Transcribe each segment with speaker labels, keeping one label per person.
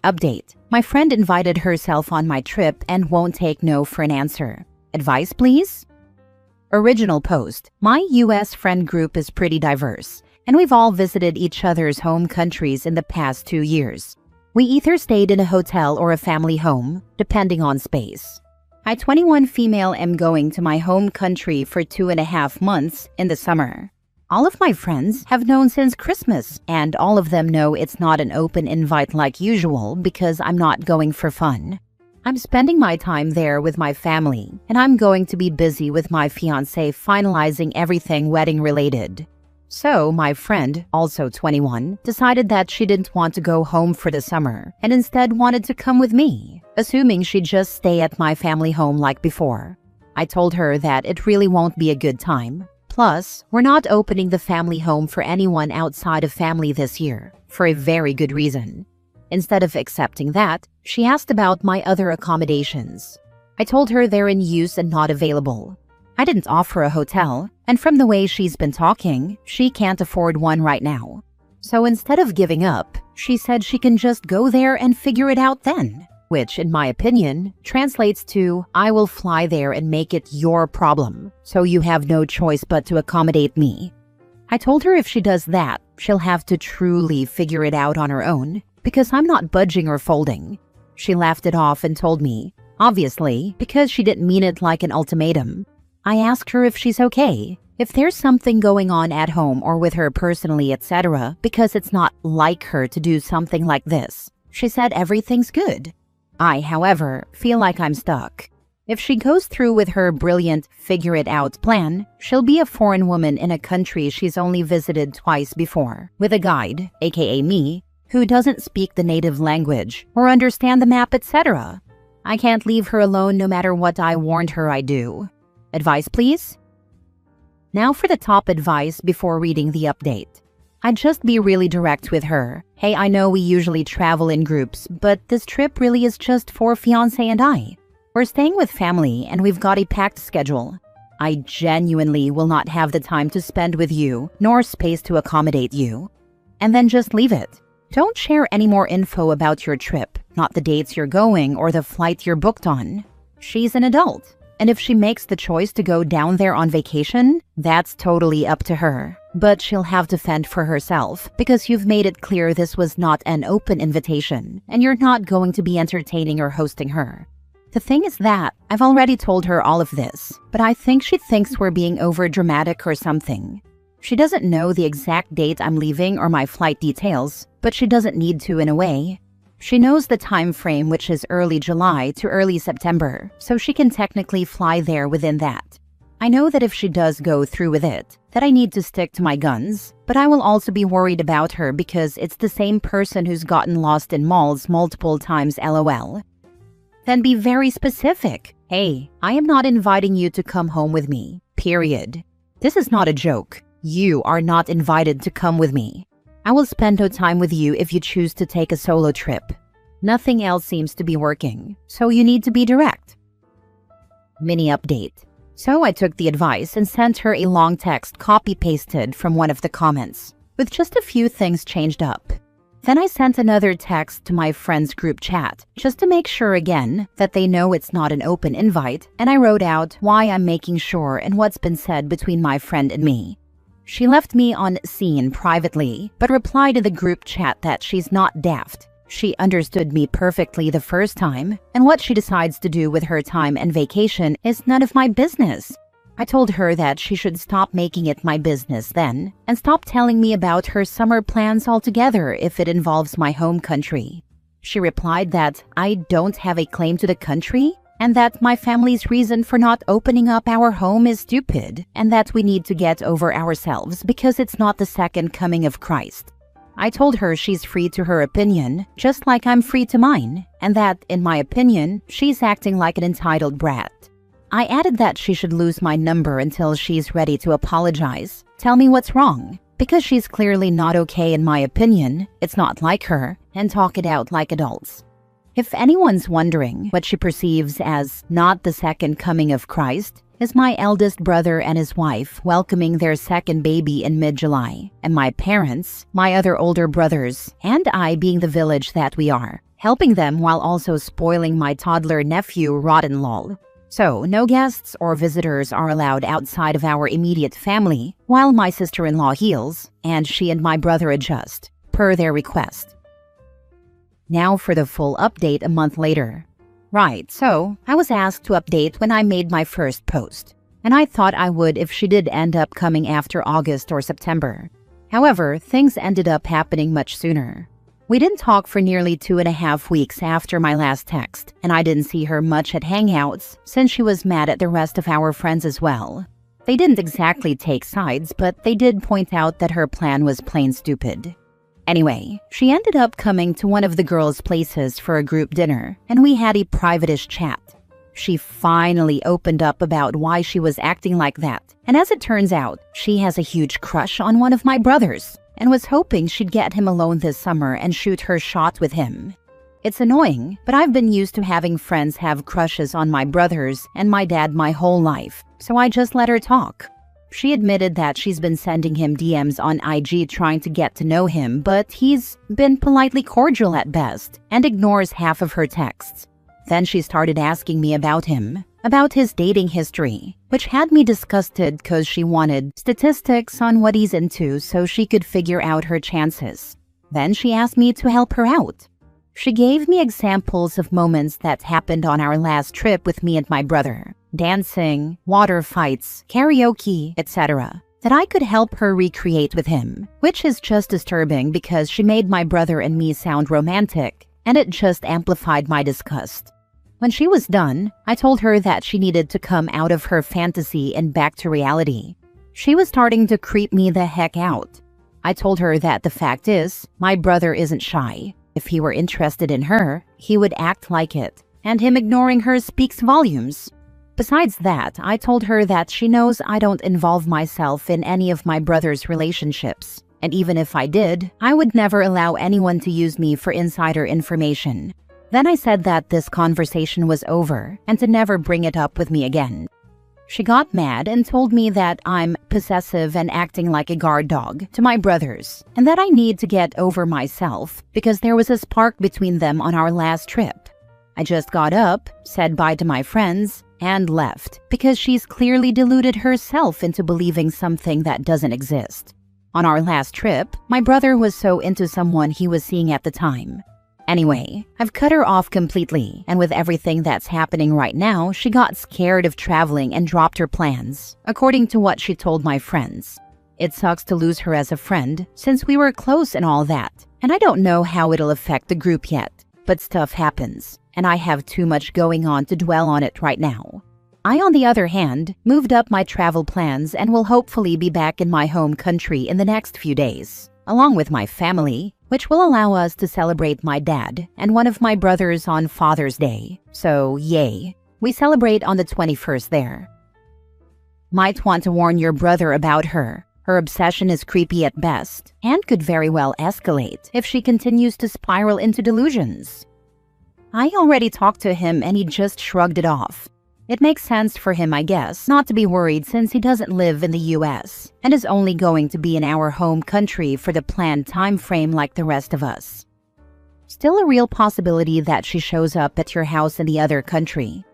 Speaker 1: Update. My friend invited herself on my trip and won't take no for an answer. Advice, please? Original post. My US friend group is pretty diverse, and we've all visited each other's home countries in the past 2 years. We either stayed in a hotel or a family home, depending on space. I, 21 female, am going to my home country for 2.5 months in the summer. All of my friends have known since Christmas, and all of them know it's not an open invite like usual because I'm not going for fun. I'm spending my time there with my family, and I'm going to be busy with my fiancé finalizing everything wedding related. So my friend, also 21, decided that she didn't want to go home for the summer and instead wanted to come with me, assuming she'd just stay at my family home like before. I told her that it really won't be a good time. Plus, we're not opening the family home for anyone outside of family this year, for a very good reason. Instead of accepting that, she asked about my other accommodations. I told her they're in use and not available. I didn't offer a hotel, and from the way she's been talking, she can't afford one right now. So instead of giving up, she said she can just go there and figure it out then, which, in my opinion, translates to, I will fly there and make it your problem, so you have no choice but to accommodate me. I told her if she does that, she'll have to truly figure it out on her own, because I'm not budging or folding. She laughed it off and told me, obviously, because she didn't mean it like an ultimatum. I asked her if she's okay, if there's something going on at home or with her personally, etc., because it's not like her to do something like this. She said everything's good. I, however, feel like I'm stuck. If she goes through with her brilliant figure-it-out plan, she'll be a foreign woman in a country she's only visited twice before, with a guide, aka me, who doesn't speak the native language or understand the map, etc. I can't leave her alone no matter what I warned her I'd do. Advice, please? Now for the top advice before reading the update. I'd just be really direct with her. Hey, I know we usually travel in groups, but this trip really is just for fiancé and I. We're staying with family and we've got a packed schedule. I genuinely will not have the time to spend with you, nor space to accommodate you. And then just leave it. Don't share any more info about your trip, not the dates you're going or the flight you're booked on. She's an adult. And if she makes the choice to go down there on vacation, that's totally up to her. But she'll have to fend for herself because you've made it clear this was not an open invitation and you're not going to be entertaining or hosting her. The thing is that I've already told her all of this, but I think she thinks we're being over-dramatic or something. She doesn't know the exact date I'm leaving or my flight details, but she doesn't need to in a way. She knows the time frame, which is early July to early September, so she can technically fly there within that. I know that if she does go through with it, that I need to stick to my guns, but I will also be worried about her because it's the same person who's gotten lost in malls multiple times, lol. Then be very specific. Hey, I am not inviting you to come home with me, period. This is not a joke. You are not invited to come with me. I will spend no time with you if you choose to take a solo trip. Nothing else seems to be working, so you need to be direct. Mini update. So I took the advice and sent her a long text copy-pasted from one of the comments, with just a few things changed up. Then I sent another text to my friends' group chat, just to make sure again that they know it's not an open invite, and I wrote out why I'm making sure and what's been said between my friend and me. She left me on scene privately, but replied to the group chat that she's not daft. She understood me perfectly the first time, and what she decides to do with her time and vacation is none of my business. I told her that she should stop making it my business then, and stop telling me about her summer plans altogether if it involves my home country. She replied that I don't have a claim to the country, and that my family's reason for not opening up our home is stupid, and that we need to get over ourselves because it's not the second coming of Christ. I told her she's free to her opinion, just like I'm free to mine, and that, in my opinion, she's acting like an entitled brat. I added that she should lose my number until she's ready to apologize, tell me what's wrong, because she's clearly not okay in my opinion, it's not like her, and talk it out like adults. If anyone's wondering what she perceives as not the second coming of Christ, is my eldest brother and his wife welcoming their second baby in mid-July, and my parents, my other older brothers, and I being the village that we are, helping them while also spoiling my toddler nephew rotten lol. So, no guests or visitors are allowed outside of our immediate family while my sister-in-law heals and she and my brother adjust, per their request. Now for the full update a month later. Right, so I was asked to update when I made my first post, and I thought I would if she did end up coming after August or September. However, things ended up happening much sooner. We didn't talk for nearly 2.5 weeks after my last text, and I didn't see her much at hangouts since she was mad at the rest of our friends as well. They didn't exactly take sides, but they did point out that her plan was plain stupid. Anyway, she ended up coming to one of the girls' places for a group dinner, and we had a private-ish chat. She finally opened up about why she was acting like that, and as it turns out, she has a huge crush on one of my brothers, and was hoping she'd get him alone this summer and shoot her shot with him. It's annoying, but I've been used to having friends have crushes on my brothers and my dad my whole life, so I just let her talk. She admitted that she's been sending him DMs on IG trying to get to know him, but he's been politely cordial at best and ignores half of her texts. Then she started asking me about him, about his dating history, which had me disgusted because she wanted statistics on what he's into so she could figure out her chances. Then she asked me to help her out. She gave me examples of moments that happened on our last trip with me and my brother. Dancing, water fights, karaoke, etc. that I could help her recreate with him, which is just disturbing because she made my brother and me sound romantic, and it just amplified my disgust. When she was done, I told her that she needed to come out of her fantasy and back to reality. She was starting to creep me the heck out. I told her that the fact is, my brother isn't shy. If he were interested in her, he would act like it, and him ignoring her speaks volumes. Besides that, I told her that she knows I don't involve myself in any of my brother's relationships, and even if I did, I would never allow anyone to use me for insider information. Then I said that this conversation was over and to never bring it up with me again. She got mad and told me that I'm possessive and acting like a guard dog to my brothers, and that I need to get over myself because there was a spark between them on our last trip. I just got up, said bye to my friends, and left because she's clearly deluded herself into believing something that doesn't exist. On our last trip, my brother was so into someone he was seeing at the time. Anyway, I've cut her off completely, and with everything that's happening right now, she got scared of traveling and dropped her plans, according to what she told my friends. It sucks to lose her as a friend, since we were close and all that, and I don't know how it'll affect the group yet, but stuff happens, and I have too much going on to dwell on it right now. I, on the other hand, moved up my travel plans and will hopefully be back in my home country in the next few days, along with my family, which will allow us to celebrate my dad and one of my brothers on Father's Day. So, yay. We celebrate on the 21st there. Might want to warn your brother about her. Her obsession is creepy at best and could very well escalate if she continues to spiral into delusions. I already talked to him and he just shrugged it off. It makes sense for him, I guess, not to be worried since he doesn't live in the US and is only going to be in our home country for the planned time frame like the rest of us. Still a real possibility that she shows up at your house in the other country.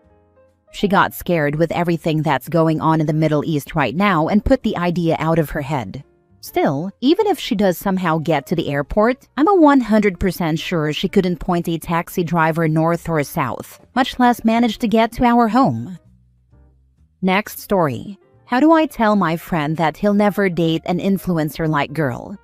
Speaker 1: She got scared with everything that's going on in the Middle East right now and put the idea out of her head. Still, even if she does somehow get to the airport, I'm a 100% sure she couldn't point a taxi driver north or south, much less manage to get to our home. Next story. How do I tell my friend that he'll never date an influencer-like girl?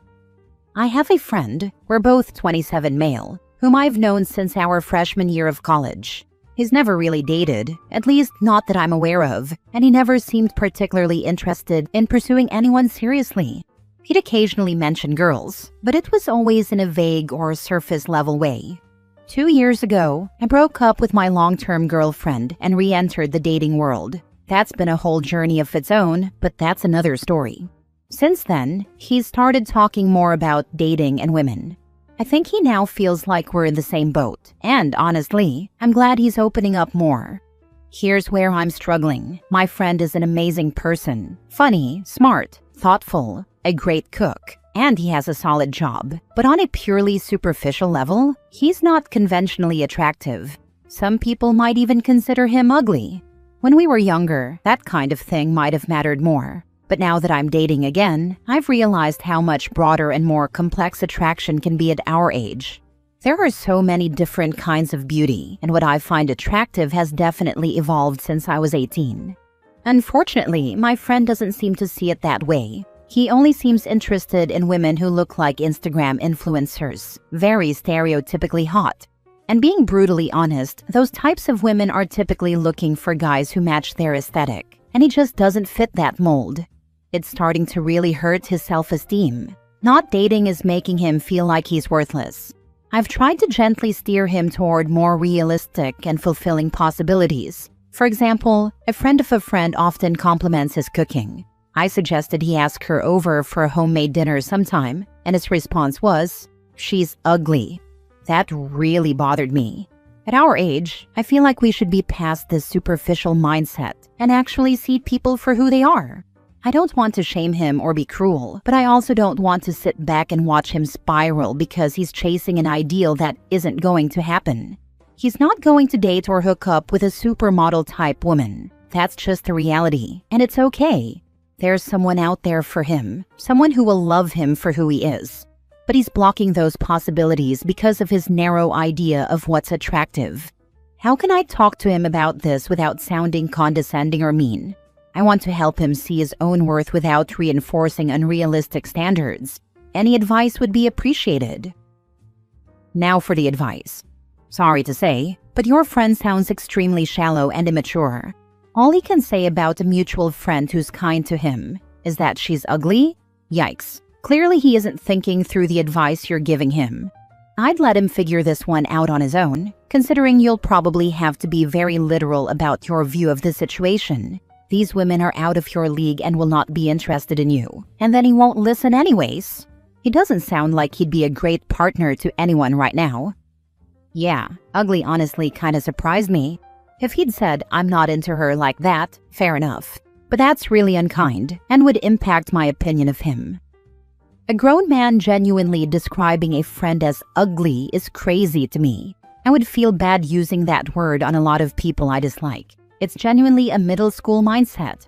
Speaker 1: I have a friend, we're both 27 male, whom I've known since our freshman year of college. He's never really dated, at least not that I'm aware of, and he never seemed particularly interested in pursuing anyone seriously. He'd occasionally mention girls, but it was always in a vague or surface-level way. 2 years ago, I broke up with my long-term girlfriend and re-entered the dating world. That's been a whole journey of its own, but that's another story. Since then, he's started talking more about dating and women. I think he now feels like we're in the same boat, and honestly, I'm glad he's opening up more. Here's where I'm struggling. My friend is an amazing person, funny, smart, thoughtful, a great cook, and he has a solid job. But on a purely superficial level, he's not conventionally attractive. Some people might even consider him ugly. When we were younger, that kind of thing might have mattered more. But now that I'm dating again, I've realized how much broader and more complex attraction can be at our age. There are so many different kinds of beauty, and what I find attractive has definitely evolved since I was 18. Unfortunately, my friend doesn't seem to see it that way. He only seems interested in women who look like Instagram influencers, very stereotypically hot. And being brutally honest, those types of women are typically looking for guys who match their aesthetic, and he just doesn't fit that mold. It's starting to really hurt his self-esteem. Not dating is making him feel like he's worthless. I've tried to gently steer him toward more realistic and fulfilling possibilities. For example, a friend of a friend often compliments his cooking. I suggested he ask her over for a homemade dinner sometime, and his response was, "She's ugly." That really bothered me. At our age, I feel like we should be past this superficial mindset and actually see people for who they are. I don't want to shame him or be cruel, but I also don't want to sit back and watch him spiral because he's chasing an ideal that isn't going to happen. He's not going to date or hook up with a supermodel-type woman. That's just the reality, and it's okay. There's someone out there for him, someone who will love him for who he is. But he's blocking those possibilities because of his narrow idea of what's attractive. How can I talk to him about this without sounding condescending or mean? I want to help him see his own worth without reinforcing unrealistic standards. Any advice would be appreciated. Now for the advice. Sorry to say, but your friend sounds extremely shallow and immature. All he can say about a mutual friend who's kind to him is that she's ugly? Yikes. Clearly he isn't thinking through the advice you're giving him. I'd let him figure this one out on his own, considering you'll probably have to be very literal about your view of the situation. These women are out of your league and will not be interested in you. And then he won't listen anyways. He doesn't sound like he'd be a great partner to anyone right now. Yeah, ugly honestly kinda surprised me. If he'd said, "I'm not into her like that," fair enough. But that's really unkind and would impact my opinion of him. A grown man genuinely describing a friend as ugly is crazy to me. I would feel bad using that word on a lot of people I dislike. It's genuinely a middle school mindset.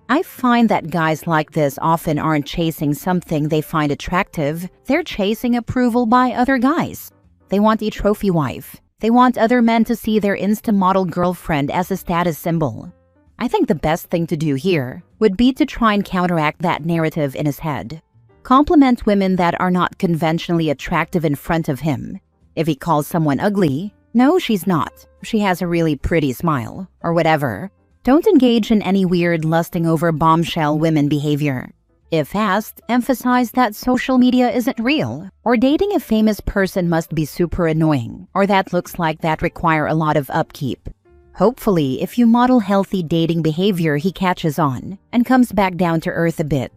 Speaker 1: I find that guys like this often aren't chasing something they find attractive, they're chasing approval by other guys. They want a trophy wife. They want other men to see their Insta-model girlfriend as a status symbol. I think the best thing to do here would be to try and counteract that narrative in his head. Compliment women that are not conventionally attractive in front of him. If he calls someone ugly, no, she's not. She has a really pretty smile, or whatever. Don't engage in any weird lusting over bombshell women behavior. If asked, emphasize that social media isn't real, or dating a famous person must be super annoying, or that looks like that require a lot of upkeep. Hopefully, if you model healthy dating behavior, he catches on and comes back down to earth a bit.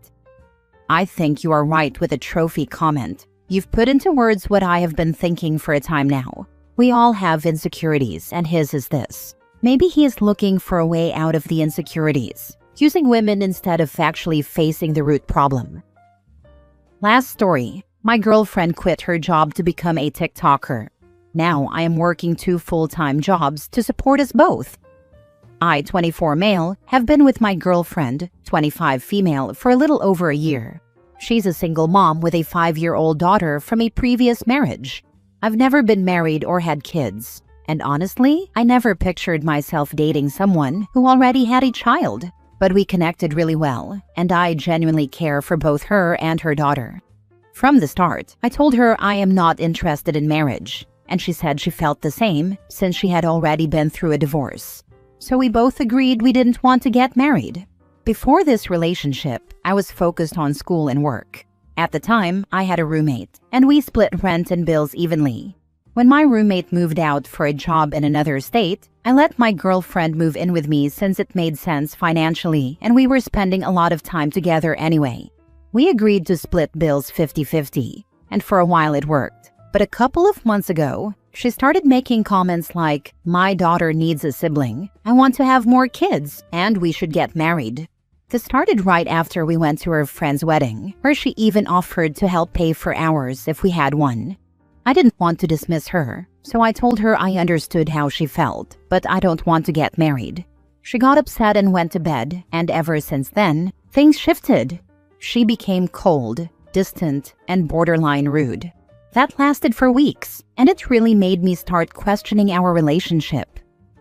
Speaker 1: I think you are right with a trophy comment. You've put into words what I have been thinking for a time now. We all have insecurities, and his is this. Maybe he is looking for a way out of the insecurities, using women instead of actually facing the root problem. Last story. My girlfriend quit her job to become a TikToker. Now I am working 2 full-time jobs to support us both. I, 24 male, have been with my girlfriend, 25 female, for a little over a year. She's a single mom with a 5-year-old daughter from a previous marriage. I've never been married or had kids. And honestly, I never pictured myself dating someone who already had a child. But we connected really well, and I genuinely care for both her and her daughter. From the start, I told her I am not interested in marriage, and she said she felt the same since she had already been through a divorce. So we both agreed we didn't want to get married. Before this relationship, I was focused on school and work. At the time, I had a roommate, and we split rent and bills evenly. When my roommate moved out for a job in another state, I let my girlfriend move in with me since it made sense financially and we were spending a lot of time together anyway. We agreed to split bills 50-50, and for a while it worked. But a couple of months ago, she started making comments like, "My daughter needs a sibling, I want to have more kids, and we should get married." This started right after we went to her friend's wedding, where she even offered to help pay for ours if we had one. I didn't want to dismiss her, so I told her I understood how she felt, but I don't want to get married. She got upset and went to bed, and ever since then, things shifted. She became cold, distant, and borderline rude. That lasted for weeks, and it really made me start questioning our relationship.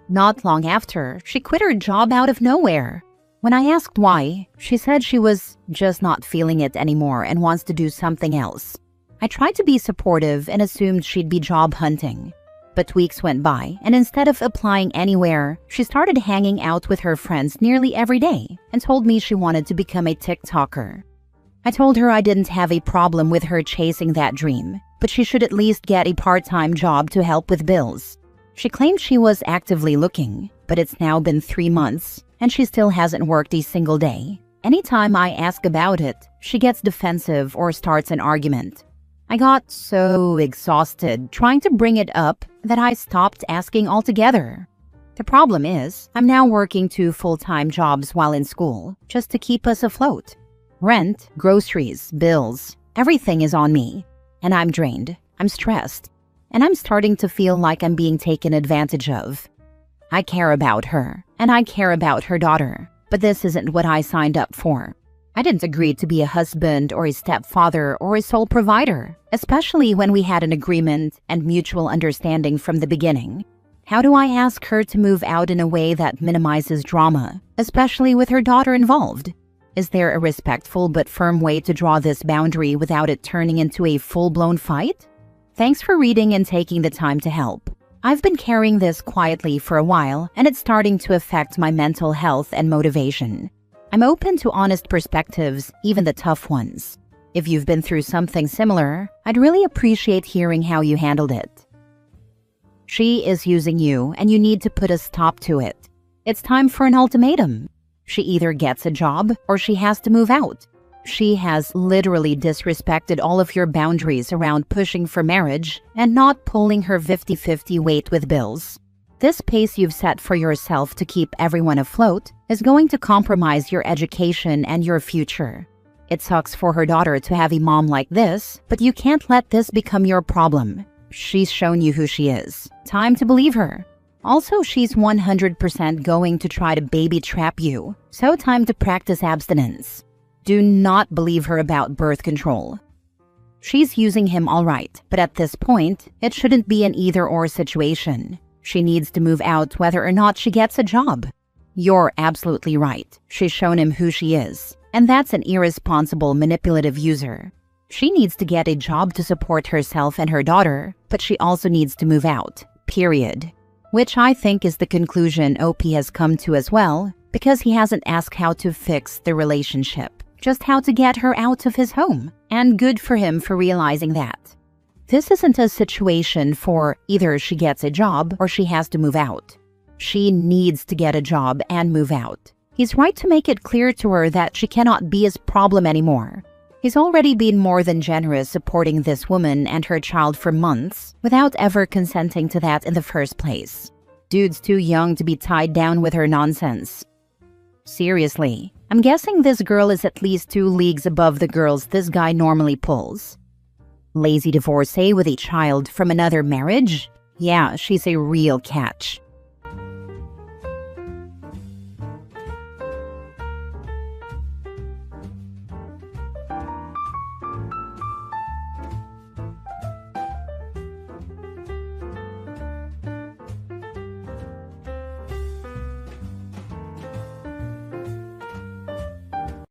Speaker 1: Not long after, she quit her job out of nowhere. When I asked why, she said she was just not feeling it anymore and wants to do something else. I tried to be supportive and assumed she'd be job hunting. But weeks went by, and instead of applying anywhere, she started hanging out with her friends nearly every day and told me she wanted to become a TikToker. I told her I didn't have a problem with her chasing that dream, but she should at least get a part-time job to help with bills. She claimed she was actively looking, but it's now been 3 months, and she still hasn't worked a single day. Anytime I ask about it, she gets defensive or starts an argument. I got so exhausted trying to bring it up that I stopped asking altogether. The problem is, I'm now working 2 full-time jobs while in school, just to keep us afloat. Rent, groceries, bills, everything is on me. And I'm drained, I'm stressed, and I'm starting to feel like I'm being taken advantage of. I care about her, and I care about her daughter, but this isn't what I signed up for. I didn't agree to be a husband or a stepfather or a sole provider, especially when we had an agreement and mutual understanding from the beginning. How do I ask her to move out in a way that minimizes drama, especially with her daughter involved? Is there a respectful but firm way to draw this boundary without it turning into a full-blown fight? Thanks for reading and taking the time to help. I've been carrying this quietly for a while, and it's starting to affect my mental health and motivation. I'm open to honest perspectives, even the tough ones. If you've been through something similar, I'd really appreciate hearing how you handled it. She is using you, and you need to put a stop to it. It's time for an ultimatum. She either gets a job or she has to move out. She has literally disrespected all of your boundaries around pushing for marriage and not pulling her 50-50 weight with bills. This pace you've set for yourself to keep everyone afloat is going to compromise your education and your future. It sucks for her daughter to have a mom like this, but you can't let this become your problem. She's shown you who she is. Time to believe her. Also, she's 100% going to try to baby trap you, so time to practice abstinence. Do not believe her about birth control. She's using him all right, but at this point, it shouldn't be an either-or situation. She needs to move out whether or not she gets a job. You're absolutely right. She's shown him who she is, and that's an irresponsible, manipulative user. She needs to get a job to support herself and her daughter, but she also needs to move out, period. Which I think is the conclusion OP has come to as well, because he hasn't asked how to fix the relationship, just how to get her out of his home, and good for him for realizing that. This isn't a situation for either she gets a job or she has to move out. She needs to get a job and move out. He's right to make it clear to her that she cannot be his problem anymore. He's already been more than generous supporting this woman and her child for months without ever consenting to that in the first place. Dude's too young to be tied down with her nonsense. Seriously, I'm guessing this girl is at least 2 leagues above the girls this guy normally pulls. Lazy divorcee with a child from another marriage? Yeah, she's a real catch.